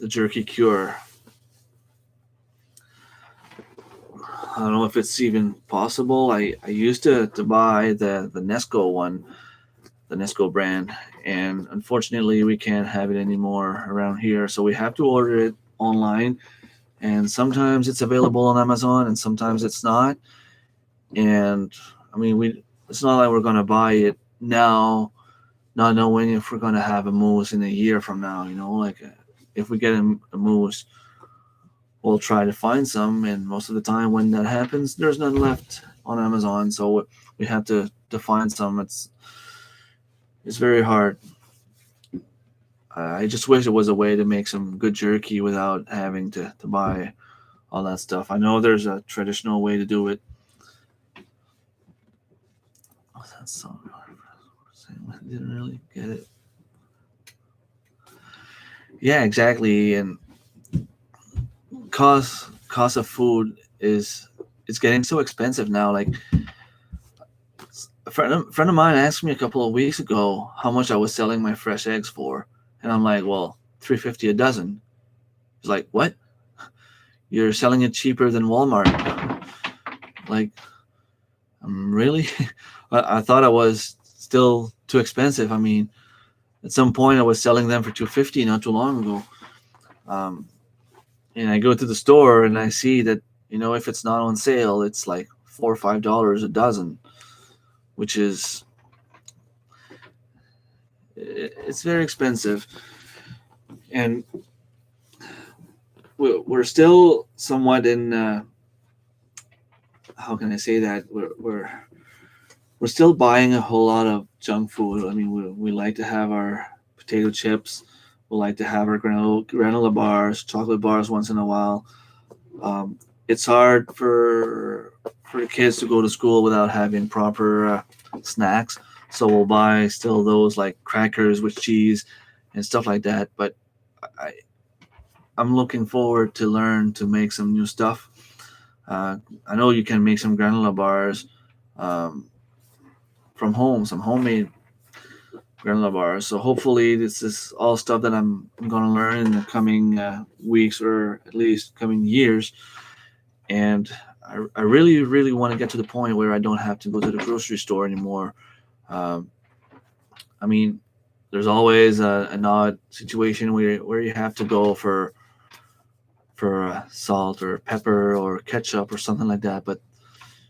the jerky cure. I don't know if it's even possible. I used to buy the Nesco one, the Nesco brand, and unfortunately we can't have it anymore around here. So we have to order it online, and sometimes it's available on Amazon, and sometimes it's not. And I mean, we it's not like we're gonna buy it now, not knowing if we're gonna have a moose in a year from now. Like if we get a moose, we'll try to find some, and most of the time when that happens, there's none left on Amazon. So we have to find some. It's very hard. I just wish it was a way to make some good jerky without having to buy all that stuff. I know there's a traditional way to do it. Oh, that's so hard. I didn't really get it. Yeah, exactly. And cost of food is it's getting so expensive now. Like a friend of mine asked me a couple of weeks ago how much I was selling my fresh eggs for, and I'm like, well, 350 a dozen. He's like, what? You're selling it cheaper than Walmart? Like, really? I thought I was still too expensive. I mean, at some point I was selling them for 250 not too long ago. Um, and I go to the store and I see that if it's not on sale, it's like $4 or $5 a dozen, which is it's very expensive. And we're still somewhat in how can I say that we're still buying a whole lot of junk food. I mean, we like to have our potato chips. We like to have our granola bars, chocolate bars once in a while. Um, it's hard for the kids to go to school without having proper snacks. So we'll buy still those like crackers with cheese and stuff like that. But I, I'm looking forward to learn to make some new stuff. Uh, I know you can make some granola bars um, from home, some homemade granola bars. So hopefully this is all stuff that I'm going to learn in the coming weeks or at least coming years. And I really, really want to get to the point where I don't have to go to the grocery store anymore. Um, I mean, there's always an odd situation where you have to go for salt or pepper or ketchup or something like that. But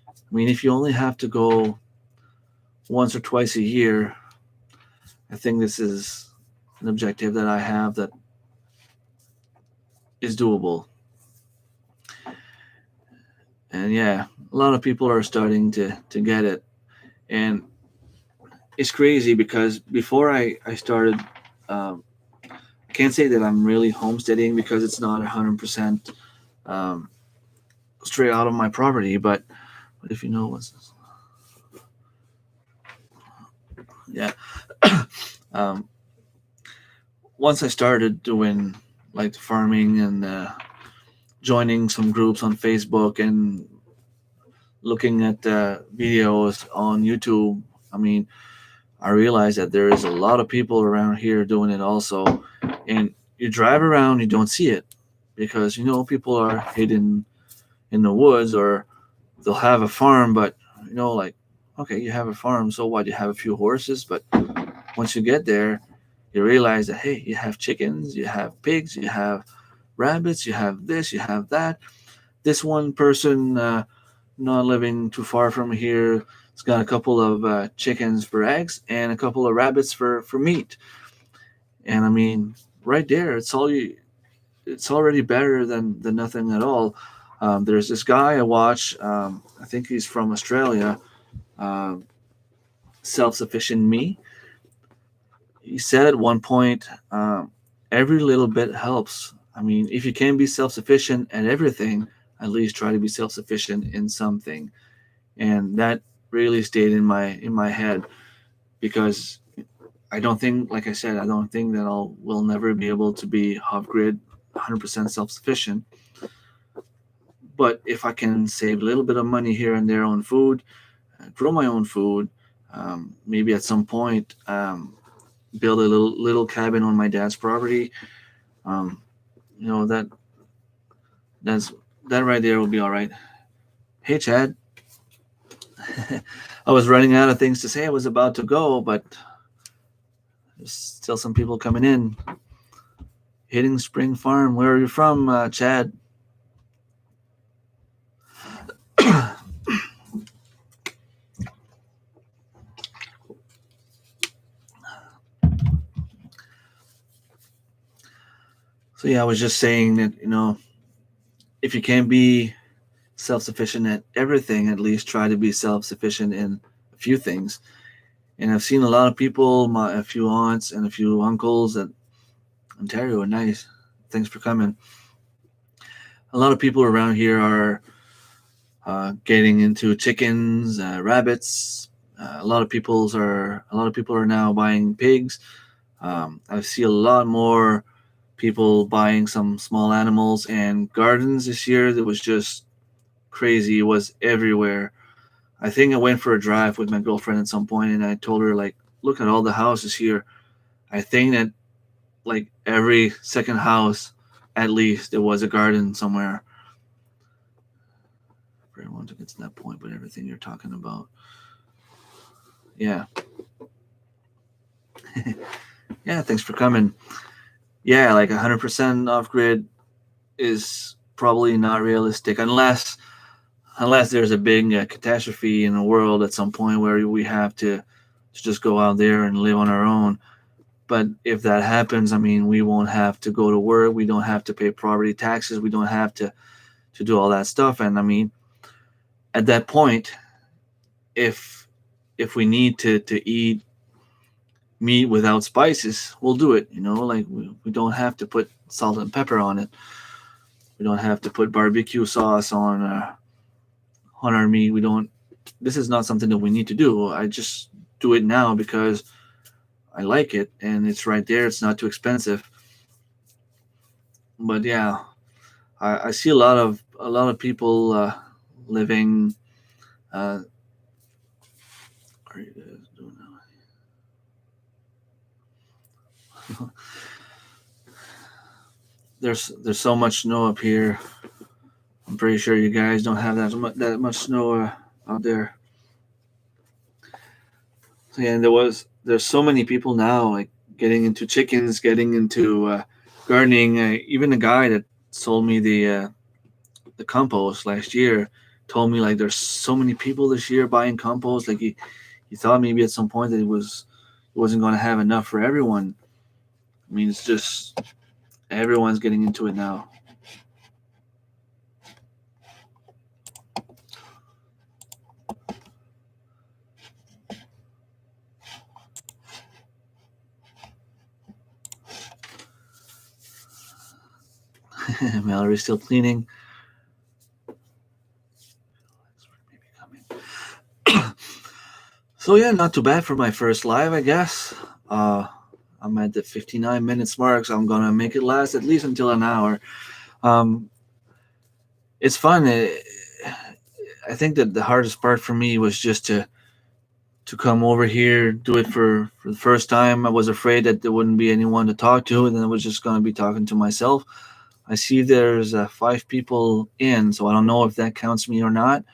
I mean, if you only have to go once or twice a year, I think this is an objective that I have that is doable. And yeah, a lot of people are starting to get it. And it's crazy because before I started, I can't say that I'm really homesteading because it's not 100% um, straight out of my property. But if you know what's this? Yeah. um, once I started doing like the farming and joining some groups on Facebook and looking at videos on YouTube, I mean, I realized that there is a lot of people around here doing it also. And you drive around, you don't see it because, people are hidden in the woods, or they'll have a farm, but, like, okay, you have a farm, so what? You have a few horses, but once you get there, you realize that, hey, you have chickens, you have pigs, you have rabbits, you have this, you have that. This one person, not living too far from here, has got a couple of chickens for eggs and a couple of rabbits for meat. And I mean, right there, it's already better than nothing at all. There's this guy I watch. I think he's from Australia. Um, Self-sufficient me. He said at one point, every little bit helps. I mean, if you can be self-sufficient at everything, at least try to be self-sufficient in something. And that really stayed in my head, because I don't think, like I said, I don't think that will never be able to be off grid 100% self sufficient. But if I can save a little bit of money here and there on food, grow my own food, maybe at some point build a little cabin on my dad's property, um, you know that that's that right there will be all right. Hey, Chad. I was running out of things to say. I was about to go, but there's still some people coming in. Hitting Spring Farm. Where are you from, Chad? So yeah, I was just saying that, if you can't be self-sufficient at everything, at least try to be self-sufficient in a few things. And I've seen a lot of people, a few aunts and a few uncles at Ontario. Nice. Thanks for coming. A lot of people around here are getting into chickens, rabbits. A lot of people are now buying pigs. I see a lot more people buying some small animals and gardens this year. That was just crazy. It was everywhere. I think I went for a drive with my girlfriend at some point, and I told her, like, look at all the houses here. I think that, like, every second house, at least, there was a garden somewhere. For everyone to get to that point, but everything you're talking about, yeah, yeah. Thanks for coming. Yeah, like 100% off grid is probably not realistic, unless there's a big catastrophe in the world at some point where we have to just go out there and live on our own. But if that happens, I mean, we won't have to go to work. We don't have to pay property taxes. We don't have to do all that stuff. And I mean, at that point, if we need to eat meat without spices, we'll do it. Like we don't have to put salt and pepper on it. We don't have to put barbecue sauce on our meat. We don't. This is not something that we need to do. I just do it now because I like it, and it's right there. It's not too expensive. But yeah, I see a lot of people living. Uh, there's so much snow up here. I'm pretty sure you guys don't have that much snow out there. So yeah, and there's so many people now, like, getting into chickens, getting into gardening. Even the guy that sold me the compost last year told me, like, there's so many people this year buying compost. Like, he thought maybe at some point that it wasn't going to have enough for everyone. I mean, it's just everyone's getting into it now. Mallory's still cleaning. So yeah, not too bad for my first live, I guess. I'm at the 59 minutes mark, so I'm gonna make it last at least until an hour. Um, it's fun. I think that the hardest part for me was just to come over here, do it for the first time. I was afraid that there wouldn't be anyone to talk to, and then I was just gonna be talking to myself. I see there's 5 people in, so I don't know if that counts me or not.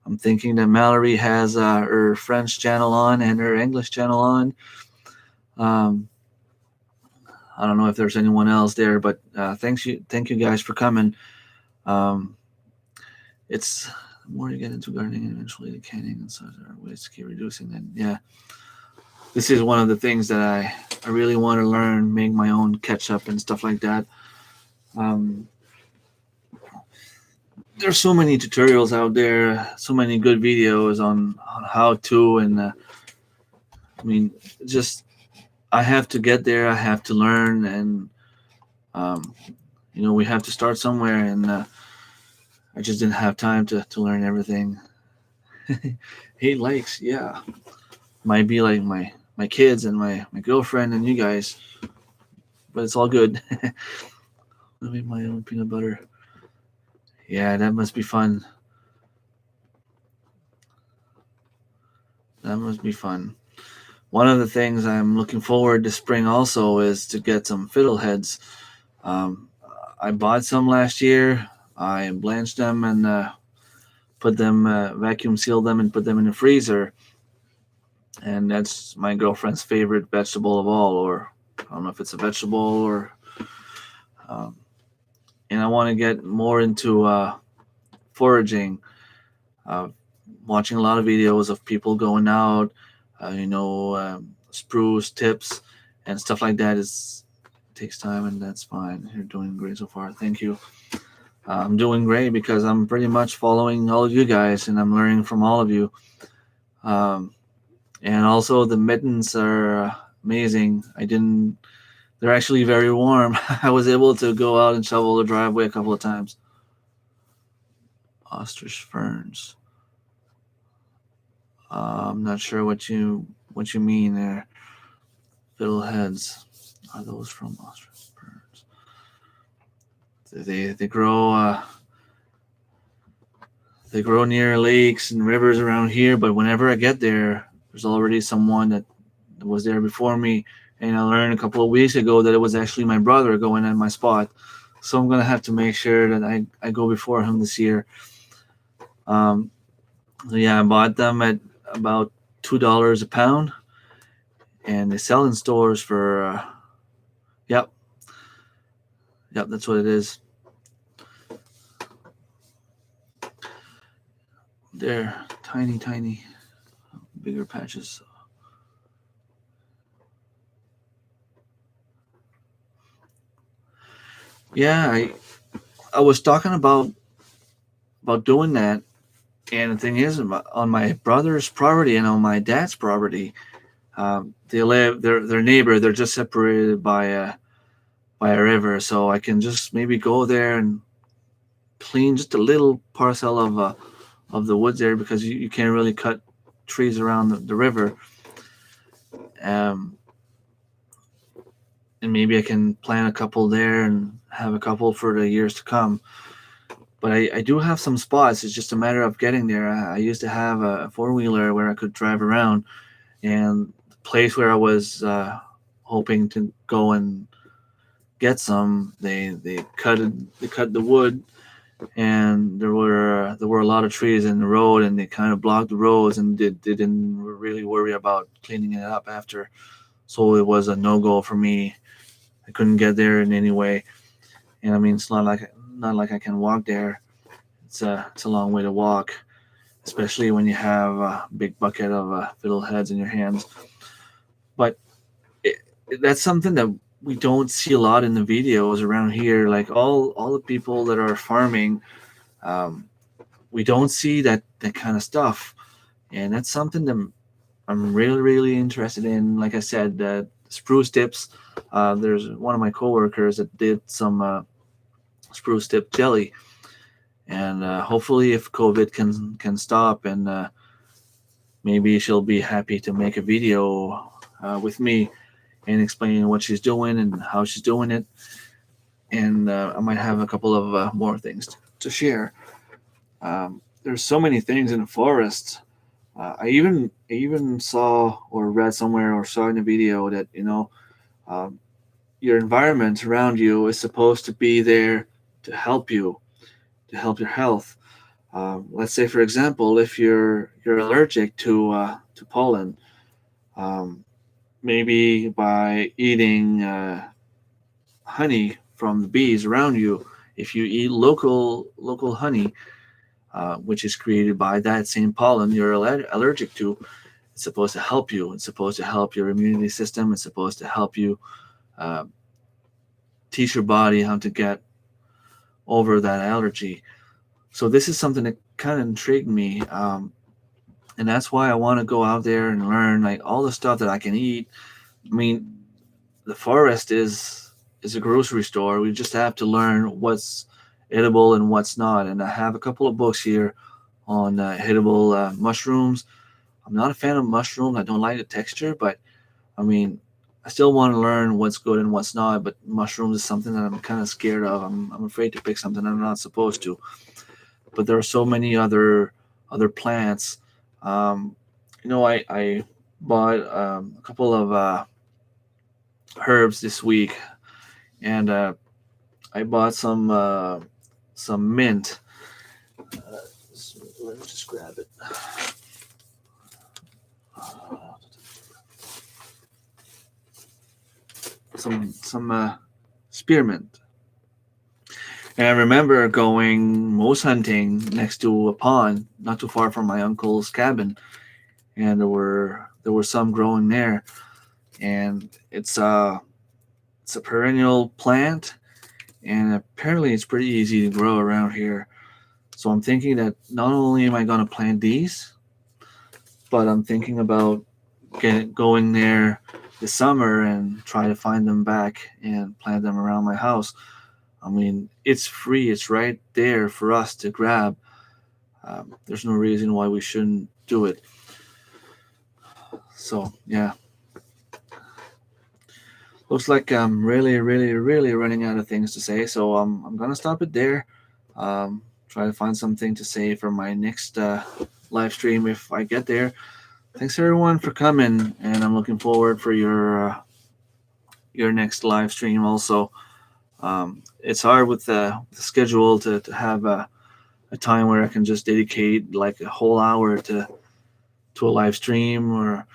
I'm thinking that Mallory has her French channel on and her English channel on. Um, I don't know if there's anyone else there, but thank you guys for coming. Um, it's the more you get into gardening, eventually the canning and such are ways to keep reducing. And yeah, this is one of the things that I really want to learn, make my own ketchup and stuff like that. Um, there's so many tutorials out there, so many good videos on how to, and I mean, just I have to get there. I have to learn, and um, we have to start somewhere, and I just didn't have time to learn everything. 8 likes, yeah, might be like my kids and my girlfriend and you guys, but it's all good. I make my own peanut butter. Yeah, that must be fun. That must be fun. One of the things I'm looking forward to spring also is to get some fiddleheads. Um, I bought some last year. I blanched them and put them, vacuum sealed them, and put them in the freezer. And that's my girlfriend's favorite vegetable of all, or I don't know if it's a vegetable or. Um, and I want to get more into foraging. Uh, Watching a lot of videos of people going out, spruce tips and stuff like that is takes time, and that's fine. You're doing great so far. Thank you. I'm doing great because I'm pretty much following all of you guys, and I'm learning from all of you. Um, and also the mittens are amazing. I didn't. They're actually very warm. I was able to go out and shovel the driveway a couple of times. Ostrich ferns. I'm not sure what you mean there. Fiddleheads. Are those from ostrich ferns? They grow. They grow near lakes and rivers around here, but whenever I get there, there's already someone that was there before me. And I learned a couple of weeks ago that it was actually my brother going in my spot. So I'm going to have to make sure that I go before him this year. Um, so yeah, I bought them at about $2 a pound, and they sell in stores for, yep, yep, that's what it is. They're tiny, tiny, bigger patches. Yeah, I was talking about doing that, and the thing is, on my brother's property and on my dad's property, they live their neighbor. They're just separated by a river, so I can just maybe go there and clean just a little parcel of the woods there, because you can't really cut trees around the river. Um, and maybe I can plant a couple there and have a couple for the years to come. But I do have some spots. It's just a matter of getting there. I used to have a four-wheeler where I could drive around, and the place where I was hoping to go and get some, they cut the wood, and there were a lot of trees in the road, and they kind of blocked the roads, and they didn't really worry about cleaning it up after. So it was a no-go for me. I couldn't get there in any way, and I mean, it's not like I can walk there. It's a long way to walk, especially when you have a big bucket of fiddleheads in your hands. But it, that's something that we don't see a lot in the videos around here. Like all the people that are farming, um, we don't see that kind of stuff, and that's something that I'm really really interested in. Like I said, spruce tips. There's one of my coworkers that did some spruce tip jelly, and hopefully, if COVID can stop, and maybe she'll be happy to make a video with me, and explaining what she's doing and how she's doing it. And I might have a couple of more things to share. There's so many things in the forest. I even saw or read somewhere or saw in a video that um, your environment around you is supposed to be there to help you, to help your health. Let's say, for example, if you're allergic to pollen, um, maybe by eating honey from the bees around you, if you eat local honey, which is created by that same pollen you're allergic to, it's supposed to help you. It's supposed to help your immunity system. It's supposed to help you uh, teach your body how to get over that allergy. So this is something that kind of intrigued me, and that's why I want to go out there and learn like all the stuff that I can eat. I mean, the forest is a grocery store. We just have to learn what's edible and what's not. And I have a couple of books here on edible mushrooms. I'm not a fan of mushrooms. I don't like the texture, but I mean, I still want to learn what's good and what's not. But mushrooms is something that I'm kind of scared of. I'm afraid to pick something I'm not supposed to. But there are so many other plants. Um, I bought a couple of herbs this week, and I bought some mint. So let me just grab it. Some spearmint. And I remember going moose hunting next to a pond, not too far from my uncle's cabin, and there were some growing there. And it's a perennial plant, and apparently it's pretty easy to grow around here. So I'm thinking that not only am I going to plant these, but I'm thinking about going there this summer and try to find them back and plant them around my house. I mean, it's free, it's right there for us to grab. There's no reason why we shouldn't do it. So, yeah, looks like I'm really, really, really running out of things to say. So, I'm going to stop it there. Try to find something to say for my next live stream if I get there. Thanks everyone for coming, and I'm looking forward for your next live stream also. It's hard with the schedule to have a time where I can just dedicate like a whole hour to a live stream, or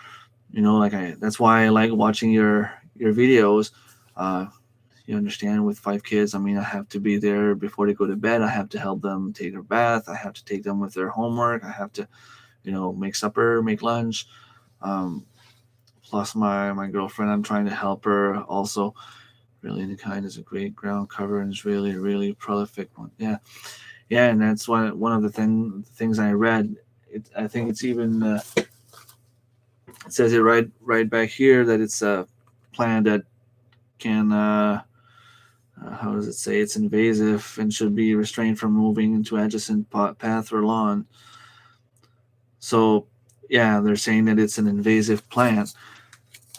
like that's why I like watching your videos. Uh, you understand, with 5 kids, I mean, I have to be there before they go to bed. I have to help them take their bath. I have to take them with their homework. I have to make supper, make lunch. Um, Plus my girlfriend, I'm trying to help her also. Really the Kind is a great ground cover and is really, really prolific one. Yeah, yeah, and that's one of the things I read. I think it's even it says it right back here that it's a plant that can how does it say, it's invasive and should be restrained from moving into adjacent path or lawn. So yeah, they're saying that it's an invasive plant.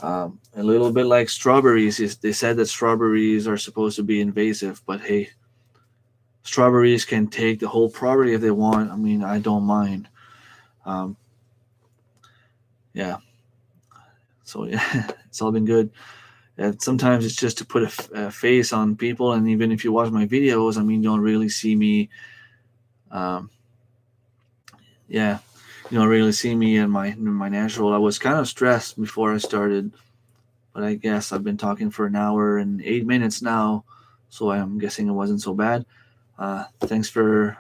A little bit like strawberries. They said that strawberries are supposed to be invasive, but hey, strawberries can take the whole property if they want. I mean, I don't mind. Um, yeah. So yeah, it's all been good. And sometimes it's just to put a face on people, and even if you watch my videos, I mean, you don't really see me. Um, yeah, you don't really see me in my natural. I was kind of stressed before I started, but I guess I've been talking for an hour and 8 minutes now, so I'm guessing it wasn't so bad. Thanks for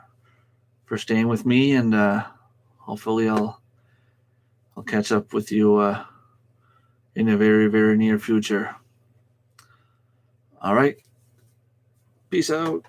staying with me, and hopefully I'll catch up with you in a very, very near future. All right, peace out.